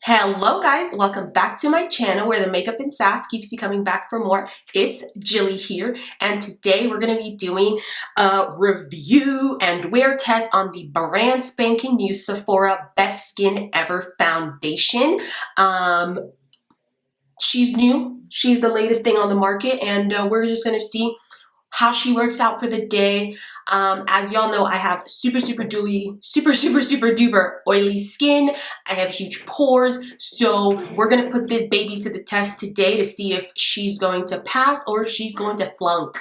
Hello guys, welcome back to my channel where the makeup and sass keeps you coming back for more. It's Gilly here, and today we're going to be doing a review and wear test on the brand spanking new Sephora Best Skin Ever foundation. She's new, she's the latest thing on the market, and we're just going to see how she works out for the day. As y'all know, I have super duper oily skin. I have huge pores, so we're gonna put this baby to the test today to see if she's going to pass or if she's going to flunk,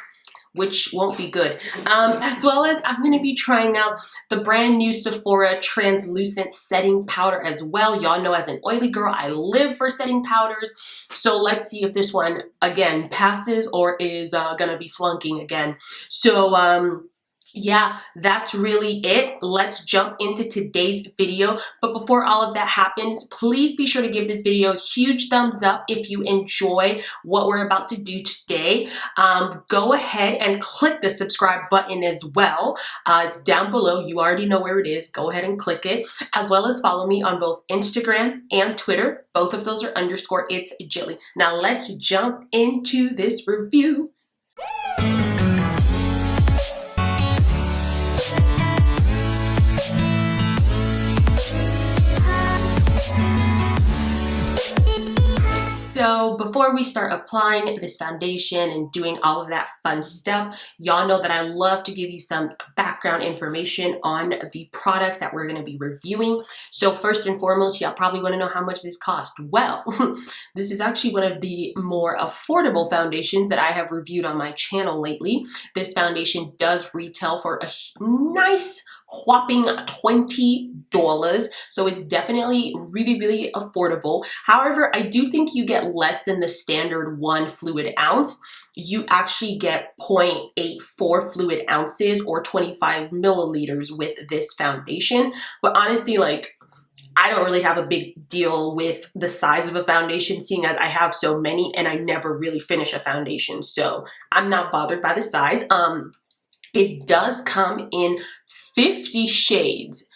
which won't be good. As well as I'm gonna be trying out the brand new Sephora translucent setting powder as well. Y'all know as an oily girl, I live for setting powders. So let's see if this one again passes or is gonna be flunking again. So yeah, that's really it. Let's jump into today's video. But before all of that happens, please be sure to give this video a huge thumbs up if you enjoy what we're about to do today. Go ahead and click the subscribe button as well. It's down below. You already know where it is. Go ahead and click it, as well as follow me on both Instagram and Twitter. Both of those are _ it's Gilly. Now let's jump into this review. So before we start applying this foundation and doing all of that fun stuff, y'all know that I love to give you some background information on the product that we're going to be reviewing. So first and foremost, y'all probably want to know how much this cost. Well, this is actually one of the more affordable foundations that I have reviewed on my channel lately. This foundation does retail for a nice whopping $20, so it's definitely really affordable. However, I do think you get less than the standard 1 fluid ounce. You actually get 0.84 fluid ounces or 25 milliliters with this foundation. But honestly, like, I don't really have a big deal with the size of a foundation, seeing as I have so many and I never really finish a foundation, so I'm not bothered by the size. It does come in 50 shades,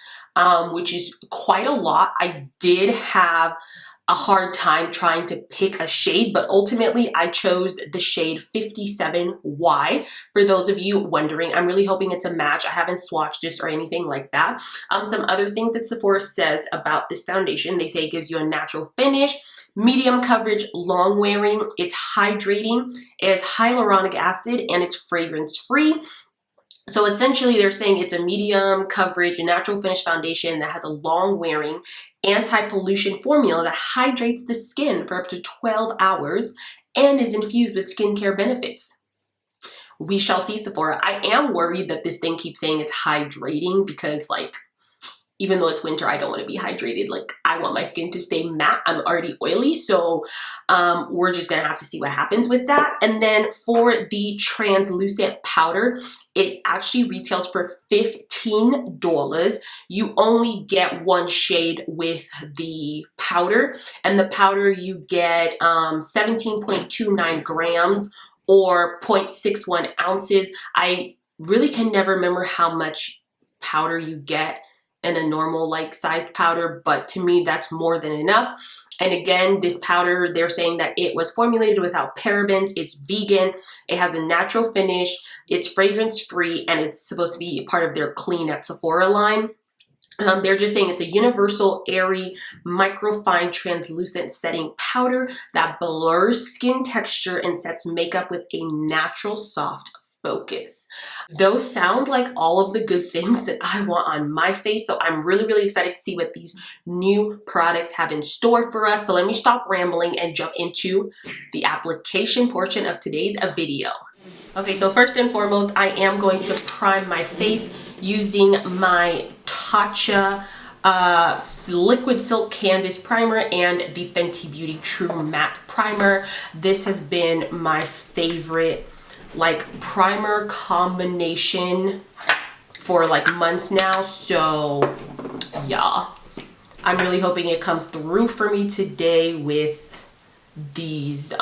which is quite a lot. I did have a hard time trying to pick a shade, but ultimately I chose the shade 57Y. For those of you wondering, I'm really hoping it's a match. I haven't swatched this or anything like that. Some other things that Sephora says about this foundation, they say it gives you a natural finish, medium coverage, long wearing, it's hydrating, it has hyaluronic acid, and it's fragrance free. So essentially they're saying it's a medium coverage, natural finish foundation that has a long wearing anti-pollution formula that hydrates the skin for up to 12 hours and is infused with skincare benefits. We shall see, Sephora. I am worried that this thing keeps saying it's hydrating because, like, even though it's winter, I don't want to be hydrated. Like, I want my skin to stay matte. I'm already oily, so we're just gonna have to see what happens with that. And then for the translucent powder, it actually retails for $15. You only get 1 shade with the powder, and the powder you get 17.29 grams or 0.61 ounces. I really can never remember how much powder you get in a normal like sized powder, but to me that's more than enough. And again, this powder, they're saying that it was formulated without parabens, it's vegan, it has a natural finish, it's fragrance free, and it's supposed to be part of their Clean at Sephora line. They're just saying it's a universal, airy, microfine, translucent setting powder that blurs skin texture and sets makeup with a natural, soft focus. Those sound like all of the good things that I want on my face, so I'm really excited to see what these new products have in store for us. So let me stop rambling and jump into the application portion of today's video. Okay, so first and foremost, I am going to prime my face using my Tatcha Liquid Silk Canvas Primer and the Fenty Beauty True Matte Primer. This has been my favorite like primer combination for like months now, so yeah, I'm really hoping it comes through for me today with these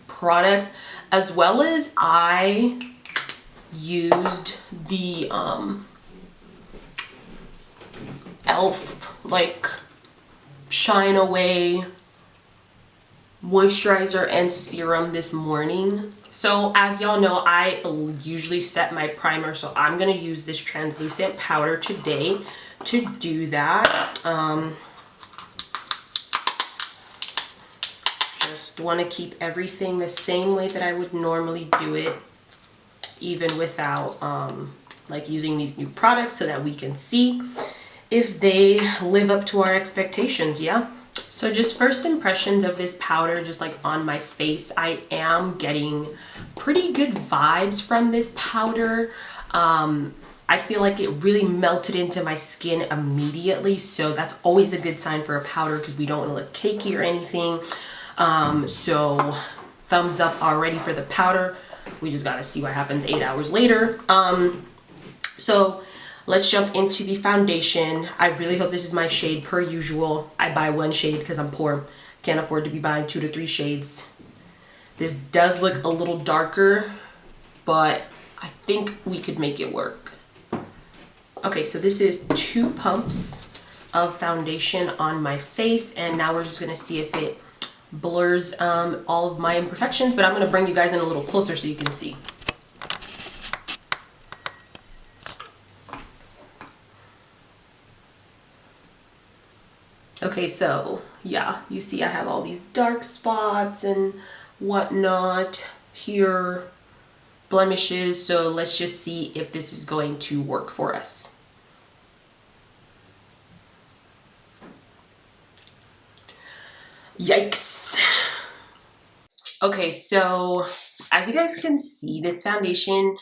products, as well as I used the e.l.f. like Shine Away moisturizer and serum this morning. So as y'all know, I usually set my primer, so I'm gonna use this translucent powder today to do that. Just want to keep everything the same way that I would normally do it, even without like using these new products, so that we can see if they live up to our expectations. Yeah. So just first impressions of this powder, just like on my face, I am getting pretty good vibes from this powder. I feel like it really melted into my skin immediately, so that's always a good sign for a powder, because we don't want to look cakey or anything. So thumbs up already for the powder. We just gotta see what happens 8 hours later. So let's jump into the foundation. I really hope this is my shade per usual. I buy one shade because I'm poor. Can't afford to be buying 2 to 3 shades. This does look a little darker, but I think we could make it work. Okay, so this is 2 pumps of foundation on my face, and now we're just gonna see if it blurs all of my imperfections, but I'm gonna bring you guys in a little closer so you can see. Okay, so yeah, you see I have all these dark spots and whatnot here, blemishes, so let's just see if this is going to work for us. Yikes. Okay, so as you guys can see, this foundation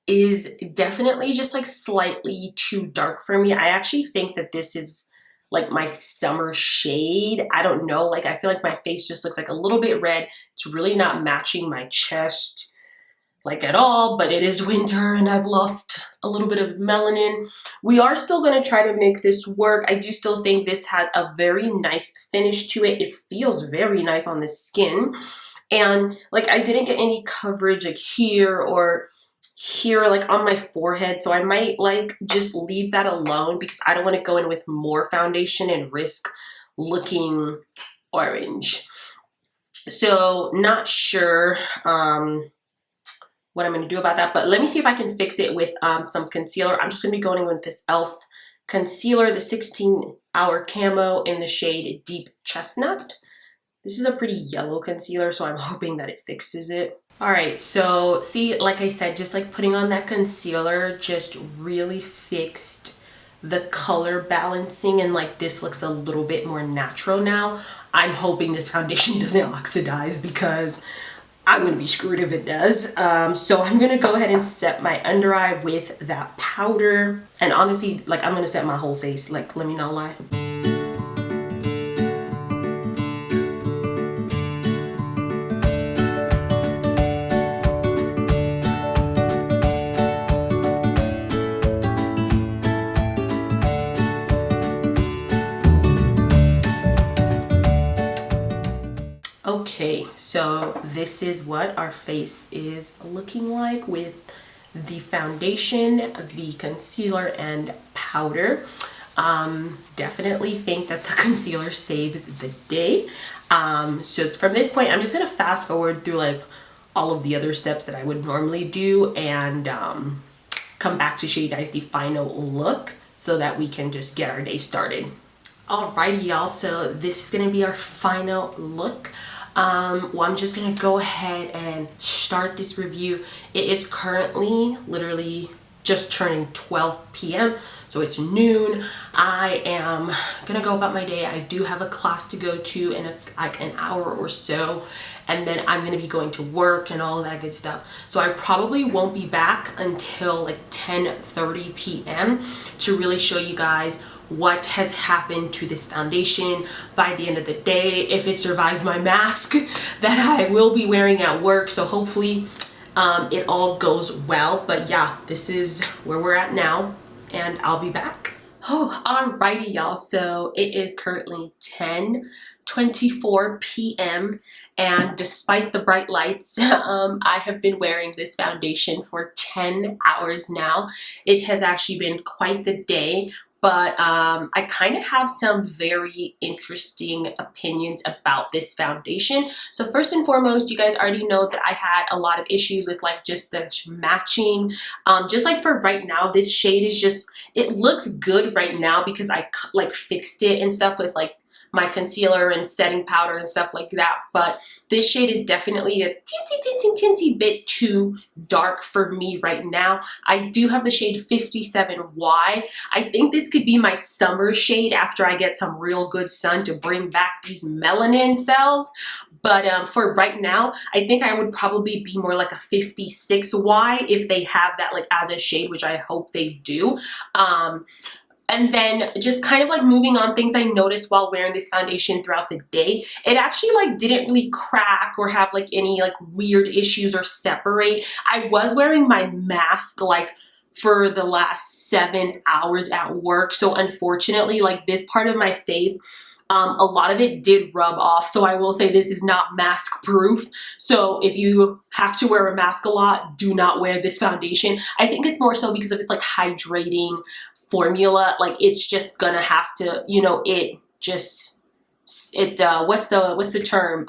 is definitely just like slightly too dark for me. I actually think that this is like my summer shade. I don't know, like I feel like my face just looks like a little bit red. It's really not matching my chest like at all, but it is winter and I've lost a little bit of melanin. We are still gonna try to make this work. I do still think this has a very nice finish to it. It feels very nice on the skin. And like I didn't get any coverage like here or here, like on my forehead, so I might like just leave that alone, because I don't want to go in with more foundation and risk looking orange. So not sure what I'm going to do about that, but let me see if I can fix it with some concealer. I'm just going to be going in with this e.l.f. concealer, the 16-hour camo in the shade Deep Chestnut. This is a pretty yellow concealer, so I'm hoping that it fixes it. All right, so see, like I said, just like putting on that concealer just really fixed the color balancing, and like this looks a little bit more natural now. I'm hoping this foundation doesn't oxidize, because I'm gonna be screwed if it does. So I'm gonna go ahead and set my under eye with that powder. And honestly, like I'm gonna set my whole face, like let me not lie. Okay, so this is what our face is looking like with the foundation, the concealer, and powder. Definitely think that the concealer saved the day. So from this point, I'm just gonna fast forward through like all of the other steps that I would normally do, and come back to show you guys the final look so that we can just get our day started. Alrighty, y'all, so this is gonna be our final look. Well, I'm just gonna go ahead and start this review. It is currently literally just turning 12 p.m. so it's noon. I am gonna go about my day. I do have a class to go to in like an hour or so, and then I'm gonna be going to work and all of that good stuff. So I probably won't be back until like 10:30 p.m. to really show you guys what has happened to this foundation by the end of the day, if it survived my mask that I will be wearing at work. So hopefully it all goes well. But yeah, this is where we're at now, and I'll be back. Oh, alrighty, y'all. So it is currently 10:24 p.m. and despite the bright lights, I have been wearing this foundation for 10 hours now. It has actually been quite the day. but I kind of have some very interesting opinions about this foundation. So first and foremost, you guys already know that I had a lot of issues with like just the matching. Just like for right now, this shade is just, it looks good right now because I like fixed it and stuff with like my concealer and setting powder and stuff like that, but this shade is definitely a teensy bit too dark for me right now. I do have the shade 57Y. I think this could be my summer shade after I get some real good sun to bring back these melanin cells. But for right now, I think I would probably be more like a 56Y if they have that like as a shade, which I hope they do. And then just kind of like moving on, things I noticed while wearing this foundation throughout the day, it actually like didn't really crack or have like any like weird issues or separate. I was wearing my mask like for the last 7 hours at work. So unfortunately, like this part of my face, a lot of it did rub off. So I will say this is not mask proof. So if you have to wear a mask a lot, do not wear this foundation. I think it's more so because of its like hydrating formula. Like it's just gonna have to, you know, what's the term?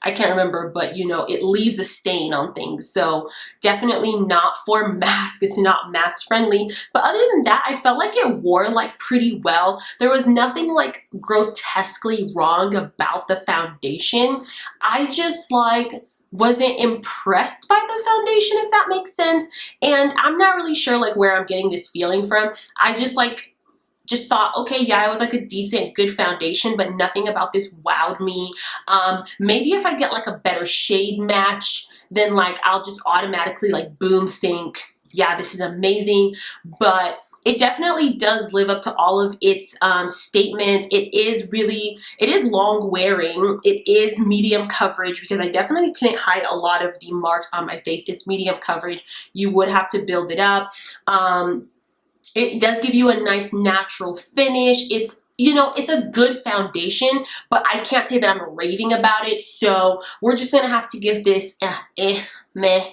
I can't remember, but you know, it leaves a stain on things. So definitely not for mask. It's not mask friendly. But other than that, I felt like it wore like pretty well. There was nothing like grotesquely wrong about the foundation. I just like wasn't impressed by the foundation, if that makes sense. And I'm not really sure like where I'm getting this feeling from. I just thought, okay, yeah, it was like a decent, good foundation, but nothing about this wowed me. Maybe if I get like a better shade match, then like I'll just automatically like boom think, yeah, this is amazing. But it definitely does live up to all of its statements. It is long wearing. It is medium coverage because I definitely couldn't hide a lot of the marks on my face. It's medium coverage. You would have to build it up. It does give you a nice natural finish. It's, you know, it's a good foundation, but I can't say that I'm raving about it. So we're just gonna have to give this meh.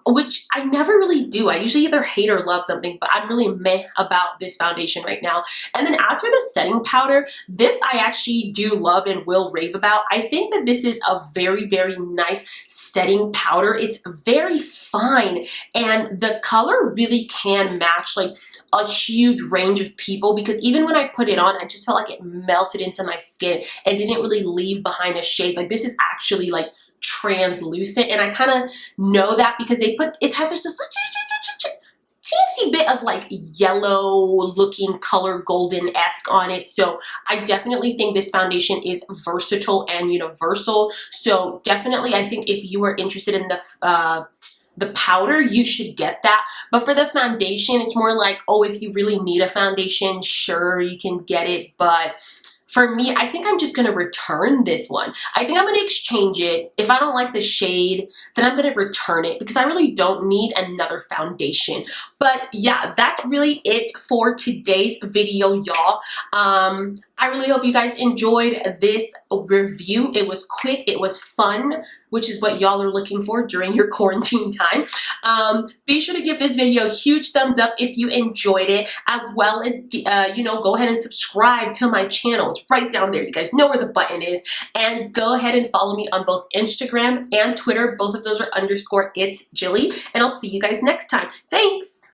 Which I never really do. I usually either hate or love something, but I'm really meh about this foundation right now. And then as for the setting powder, this I actually do love and will rave about. I think that this is a very, very nice setting powder. It's very fine and the color really can match like a huge range of people because even when I put it on, I just felt like it melted into my skin and didn't really leave behind a shade. Like this is actually like translucent, and I kind of know that because it has just a teensy bit of like yellow looking color, golden-esque on it. So I definitely think this foundation is versatile and universal. So definitely I think if you are interested in the powder, you should get that. But for the foundation, it's more like, oh, if you really need a foundation, sure, you can get it. But for me, I think I'm just gonna return this one. I think I'm gonna exchange it. If I don't like the shade, then I'm gonna return it because I really don't need another foundation. But yeah, that's really it for today's video, y'all. I really hope you guys enjoyed this review. It was quick, it was fun, which is what y'all are looking for during your quarantine time. Be sure to give this video a huge thumbs up if you enjoyed it, as well as, you know, go ahead and subscribe to my channel. It's right down there. You guys know where the button is. And go ahead and follow me on both Instagram and Twitter. Both of those are _it's Gillyy. And I'll see you guys next time. Thanks.